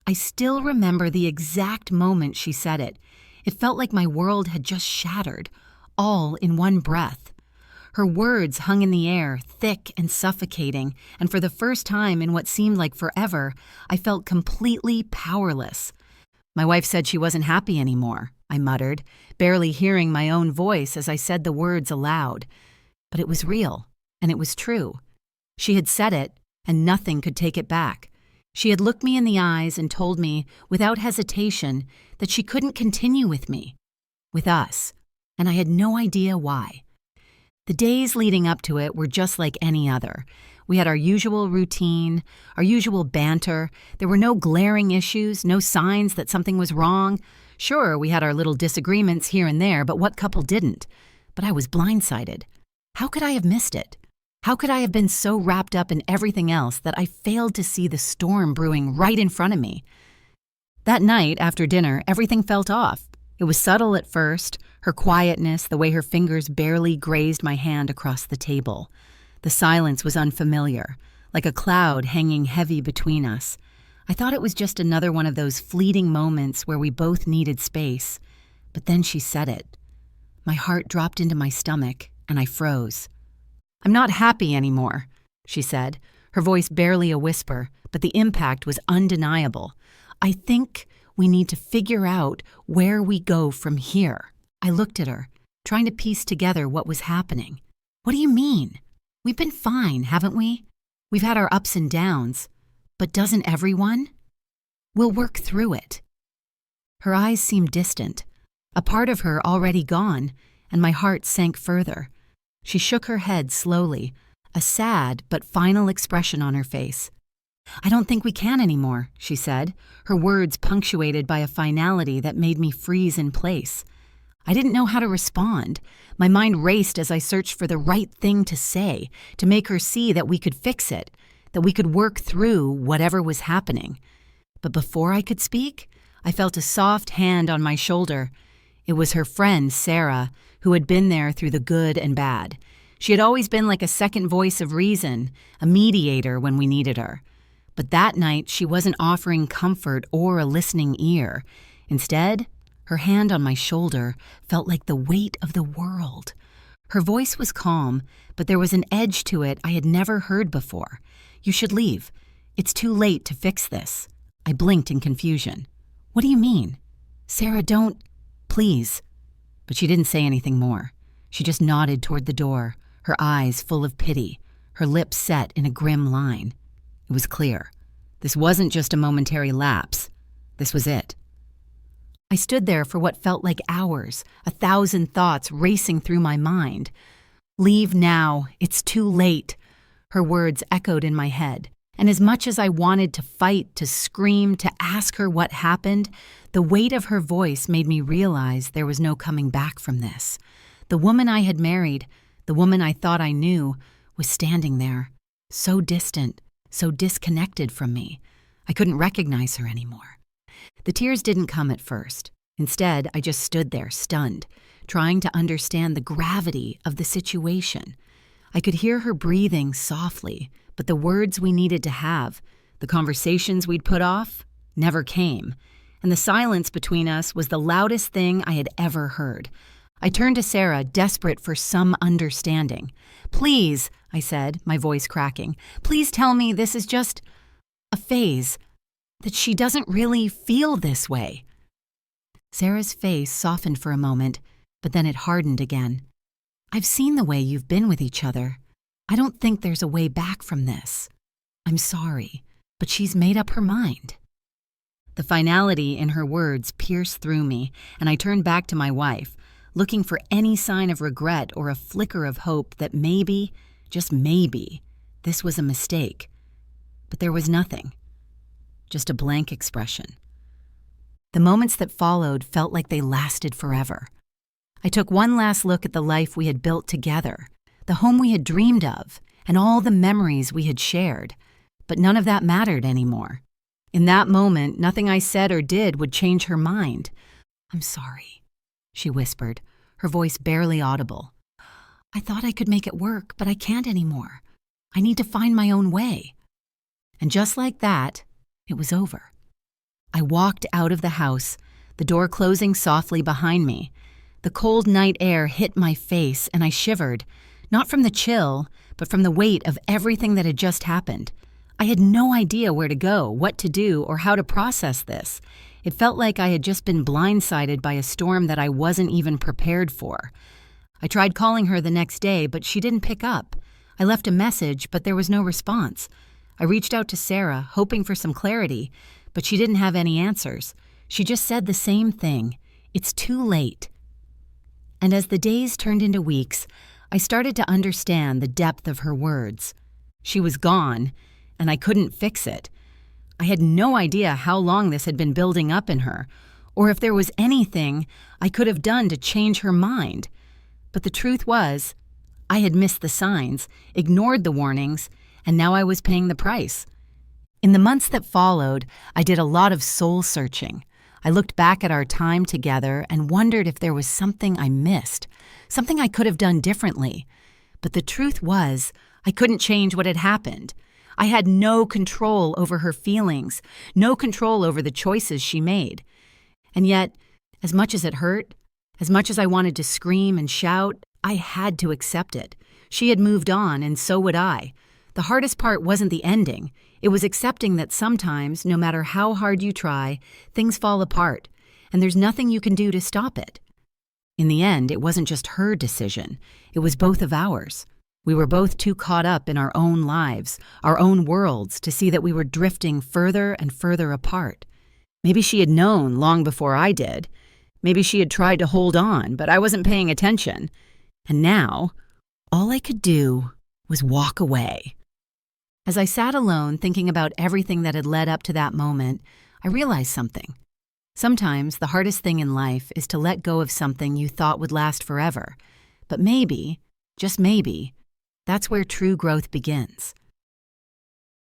I still remember the exact moment she said it. It felt like my world had just shattered, all in one breath. Her words hung in the air, thick and suffocating, and for the first time in what seemed like forever, I felt completely powerless. My wife said she wasn't happy anymore, I muttered, barely hearing my own voice as I said the words aloud. But it was real, and it was true. She had said it, and nothing could take it back. She had looked me in the eyes and told me, without hesitation, that she couldn't continue with me, with us, and I had no idea why. The days leading up to it were just like any other. We had our usual routine, our usual banter. There were no glaring issues, no signs that something was wrong. Sure, we had our little disagreements here and there, but what couple didn't? But I was blindsided. How could I have missed it? How could I have been so wrapped up in everything else that I failed to see the storm brewing right in front of me? That night, after dinner, everything felt off. It was subtle at first, her quietness, the way her fingers barely grazed my hand across the table. The silence was unfamiliar, like a cloud hanging heavy between us. I thought it was just another one of those fleeting moments where we both needed space. But then she said it. My heart dropped into my stomach, and I froze. "I'm not happy anymore," she said, her voice barely a whisper, but the impact was undeniable. "I think we need to figure out where we go from here." I looked at her, trying to piece together what was happening. "What do you mean? We've been fine, haven't we? We've had our ups and downs, but doesn't everyone? We'll work through it." Her eyes seemed distant, a part of her already gone, and my heart sank further. She shook her head slowly, a sad but final expression on her face. "I don't think we can anymore," she said, her words punctuated by a finality that made me freeze in place. I didn't know how to respond. My mind raced as I searched for the right thing to say, to make her see that we could fix it, that we could work through whatever was happening. But before I could speak, I felt a soft hand on my shoulder. It was her friend, Sarah, who had been there through the good and bad. She had always been like a second voice of reason, a mediator when we needed her. But that night, she wasn't offering comfort or a listening ear. Instead, her hand on my shoulder felt like the weight of the world. Her voice was calm, but there was an edge to it I had never heard before. "You should leave. It's too late to fix this." I blinked in confusion. "What do you mean?" "Sarah, don't... please." But she didn't say anything more. She just nodded toward the door, her eyes full of pity, her lips set in a grim line. It was clear. This wasn't just a momentary lapse. This was it. I stood there for what felt like hours, 1,000 thoughts racing through my mind. "Leave now. It's too late." Her words echoed in my head. And as much as I wanted to fight, to scream, to ask her what happened, the weight of her voice made me realize there was no coming back from this. The woman I had married, the woman I thought I knew, was standing there, so distant, so disconnected from me. I couldn't recognize her anymore. The tears didn't come at first. Instead, I just stood there, stunned, trying to understand the gravity of the situation. I could hear her breathing softly, but the words we needed to have, the conversations we'd put off, never came. And the silence between us was the loudest thing I had ever heard. I turned to Sarah, desperate for some understanding. "Please," I said, my voice cracking, "please tell me this is just a phase, that she doesn't really feel this way." Sarah's face softened for a moment, but then it hardened again. "I've seen the way you've been with each other. I don't think there's a way back from this. I'm sorry, but she's made up her mind." The finality in her words pierced through me, and I turned back to my wife, looking for any sign of regret or a flicker of hope that maybe, just maybe, this was a mistake. But there was nothing. Just a blank expression. The moments that followed felt like they lasted forever. I took one last look at the life we had built together, the home we had dreamed of, and all the memories we had shared. But none of that mattered anymore. In that moment, nothing I said or did would change her mind. "I'm sorry," she whispered, her voice barely audible. "I thought I could make it work, but I can't anymore. I need to find my own way." And just like that, it was over. I walked out of the house, the door closing softly behind me. The cold night air hit my face and I shivered, not from the chill, but from the weight of everything that had just happened. I had no idea where to go, what to do, or how to process this. It felt like I had just been blindsided by a storm that I wasn't even prepared for. I tried calling her the next day, but she didn't pick up. I left a message, but there was no response. I reached out to Sarah, hoping for some clarity, but she didn't have any answers. She just said the same thing. It's too late. And as the days turned into weeks, I started to understand the depth of her words. She was gone, and I couldn't fix it. I had no idea how long this had been building up in her, or if there was anything I could have done to change her mind. But the truth was, I had missed the signs, ignored the warnings, and now I was paying the price. In the months that followed, I did a lot of soul-searching. I looked back at our time together and wondered if there was something I missed, something I could have done differently. But the truth was, I couldn't change what had happened. I had no control over her feelings, no control over the choices she made. And yet, as much as it hurt, as much as I wanted to scream and shout, I had to accept it. She had moved on, and so would I. The hardest part wasn't the ending. It was accepting that sometimes, no matter how hard you try, things fall apart, and there's nothing you can do to stop it. In the end, it wasn't just her decision. It was both of ours. We were both too caught up in our own lives, our own worlds, to see that we were drifting further and further apart. Maybe she had known long before I did. Maybe she had tried to hold on, but I wasn't paying attention. And now, all I could do was walk away. As I sat alone thinking about everything that had led up to that moment, I realized something. Sometimes the hardest thing in life is to let go of something you thought would last forever. But maybe, just maybe, that's where true growth begins.